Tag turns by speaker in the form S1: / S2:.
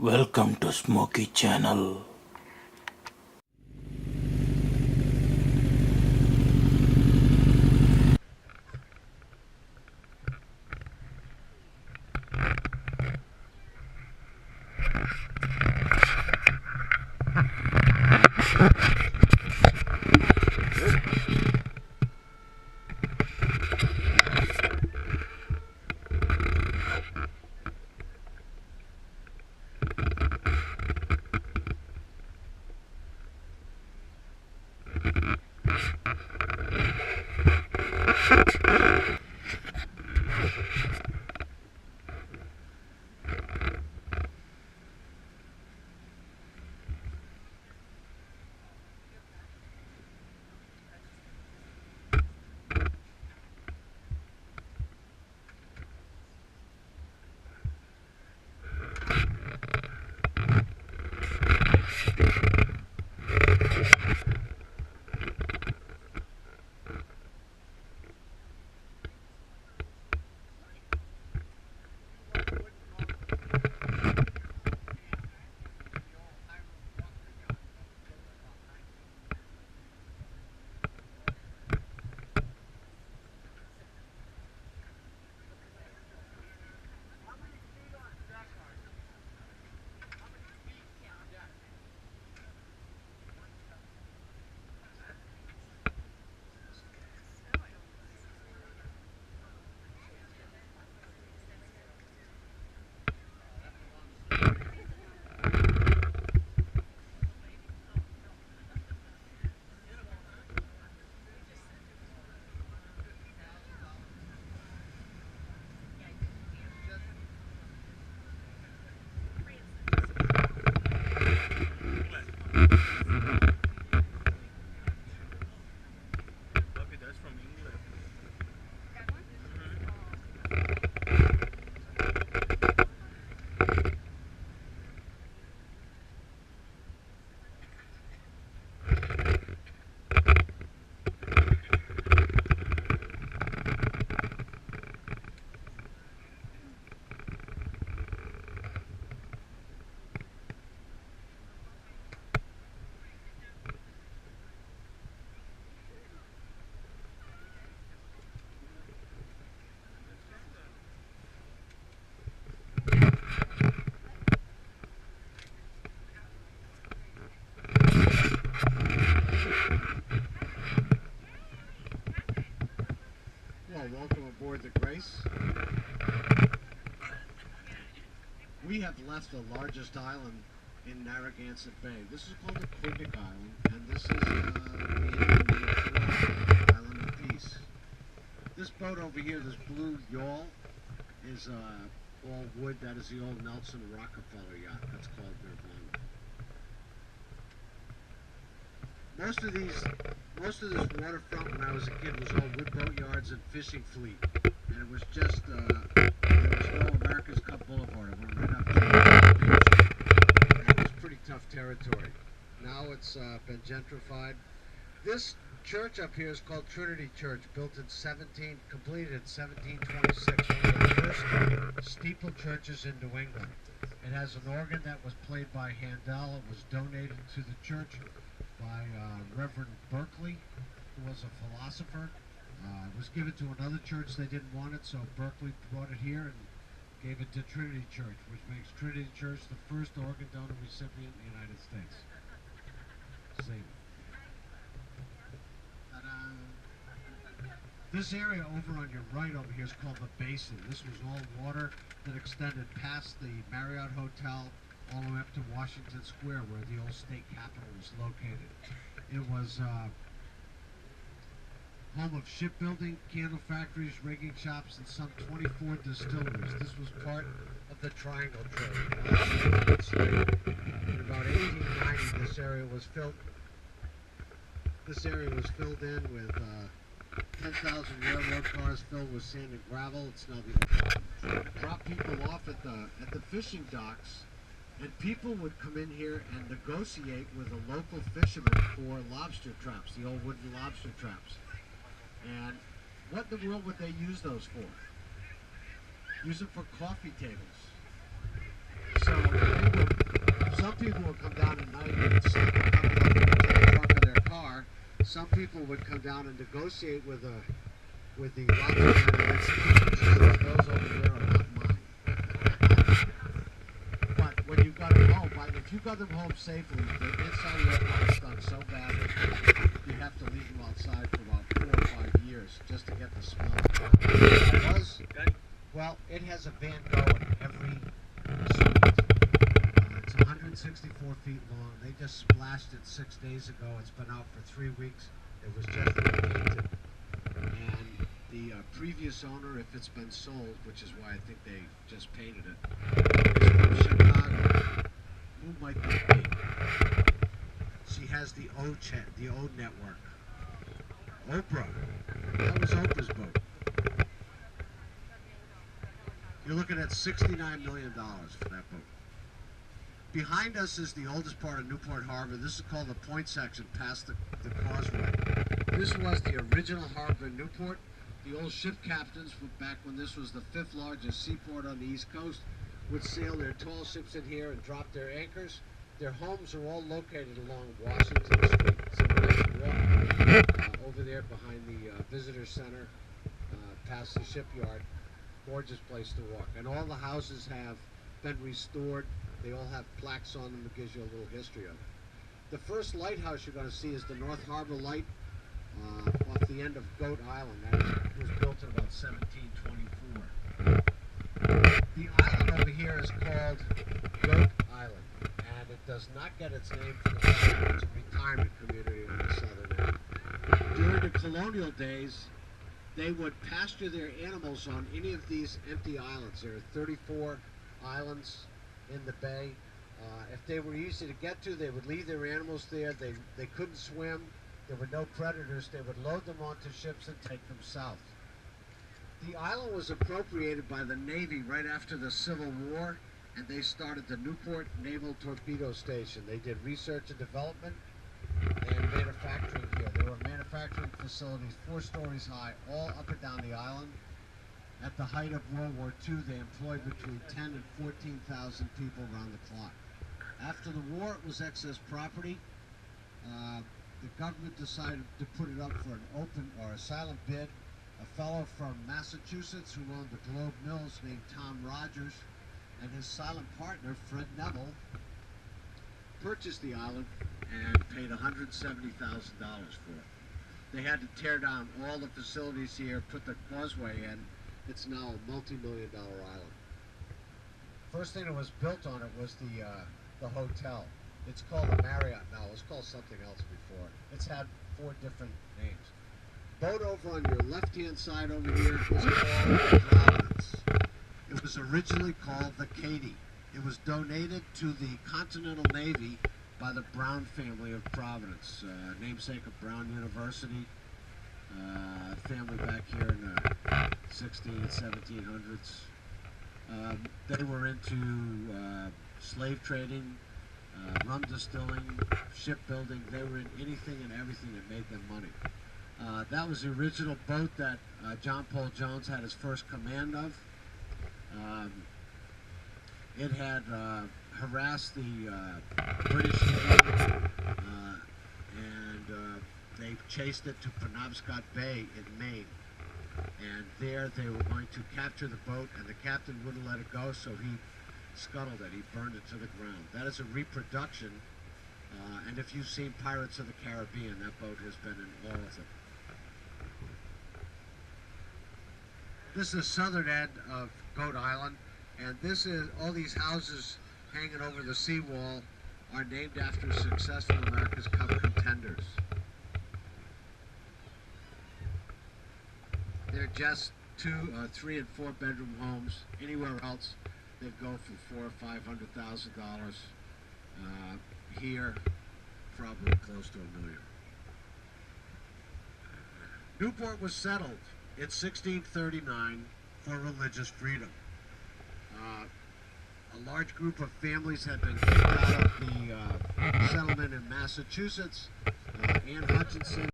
S1: Welcome to Smoky Channel.
S2: Well, welcome aboard the Grace. We have left the largest island in Narragansett Bay. This is called the Quinnic Island, and this is the Island of Peace. This boat over here, this blue yawl, is all wood. That is the old Nelson Rockefeller yacht. That's called Nirvana. Most of this waterfront when I was a kid was all wood boat yards and fishing fleet, and it was just there was no America's Cup Boulevard. It went right up to the beach. And it was pretty tough territory. Now it's been gentrified. This church up here is called Trinity Church, completed in 1726, one of the first steeple churches in New England. It has an organ that was played by Handel. It was donated to the church by Reverend Berkeley, who was a philosopher. It was given to another church. They didn't want it, so Berkeley brought it here and gave it to Trinity Church, which makes Trinity Church the first organ donor recipient in the United States. Save it. This area over on your right over here is called the Basin. This was all water that extended past the Marriott Hotel all the way up to Washington Square, where the old state capitol was located. It was home of shipbuilding, candle factories, rigging shops, and some 24 distilleries. This was part of the Triangle Trade. In about 1890, this area was filled in with 10,000 railroad cars filled with sand and gravel. It's now the drop people off at the fishing docks. And people would come in here and negotiate with the local fishermen for lobster traps, the old wooden lobster traps. And what in the world would they use those for? Use them for coffee tables. So they were some people would come down at night and slap a puppy up in the trunk of their car. Some people would come down and negotiate with the lobster man. Those over there are not mine. But when you got them home, if you got them home safely, the inside of your car stunk so badly, you have to leave them outside for about 4 or 5 years just to get the smell. Well, it has a Van Gogh in every suite. It's 164 feet long. They just splashed it 6 days ago. It's been out for 3 weeks. It was just repainted. And the previous owner, if it's been sold, which is why I think they just painted it, is from Chicago. Who might that be? She has the O network. Oprah. That was Oprah's boat. You're looking at $69 million for that boat. Behind us is the oldest part of Newport Harbor. This is called the point section past the causeway. This was the original harbor in Newport. The old ship captains, back when this was the 5th largest seaport on the East Coast, would sail their tall ships in here and drop their anchors. Their homes are all located along Washington Street. So nice walk over there behind the visitor center, past the shipyard. Gorgeous place to walk. And all the houses have been restored. They all have plaques on them that gives you a little history of it. The first lighthouse you're going to see is the North Harbor Light off the end of Goat Island. That was built in about 1724. The island over here is called Goat Island, and it does not get its name from the fact that it's a retirement community on the southern end. During the colonial days, they would pasture their animals on any of these empty islands. There are 34 islands in the bay. If they were easy to get to, they would leave their animals there. They couldn't swim. There were no predators. They would load them onto ships and take them south. The island was appropriated by the Navy right after the Civil War, and they started the Newport Naval Torpedo Station. They did research and development and manufacturing here. There were manufacturing facilities 4 stories high, all up and down the island. At the height of World War II, they employed between 10 and 14,000 people around the clock. After the war, it was excess property. The government decided to put it up for an open or a silent bid. A fellow from Massachusetts who owned the Globe Mills named Tom Rogers and his silent partner, Fred Neville, purchased the island and paid $170,000 for it. They had to tear down all the facilities here, put the causeway in. It's now a multi-million-dollar island. First thing that was built on it was the hotel. It's called the Marriott now. It was called something else before. It's had 4 different names. Boat over on your left-hand side over here is called the Providence. It was originally called the Katy. It was donated to the Continental Navy by the Brown family of Providence, namesake of Brown University, family back here in the 1700s. They were into slave trading, rum distilling, shipbuilding. They were in anything and everything that made them money. That was the original boat that John Paul Jones had his first command of. It had harassed the British Navy, and they chased it to Penobscot Bay in Maine. And there they were going to capture the boat, and the captain wouldn't let it go, so he scuttled it. He burned it to the ground. That is a reproduction, and if you've seen Pirates of the Caribbean, that boat has been in all of them. This is the southern end of Goat Island, and this is all these houses hanging over the seawall are named after successful America's Cup contenders. They're just 2, 3, and 4 bedroom homes. Anywhere else, they'd go for $400,000 or $500,000. Here, probably close to $1 million. Newport was settled in 1639 for religious freedom. A large group of families had been kicked out of the settlement in Massachusetts. Anne Hutchinson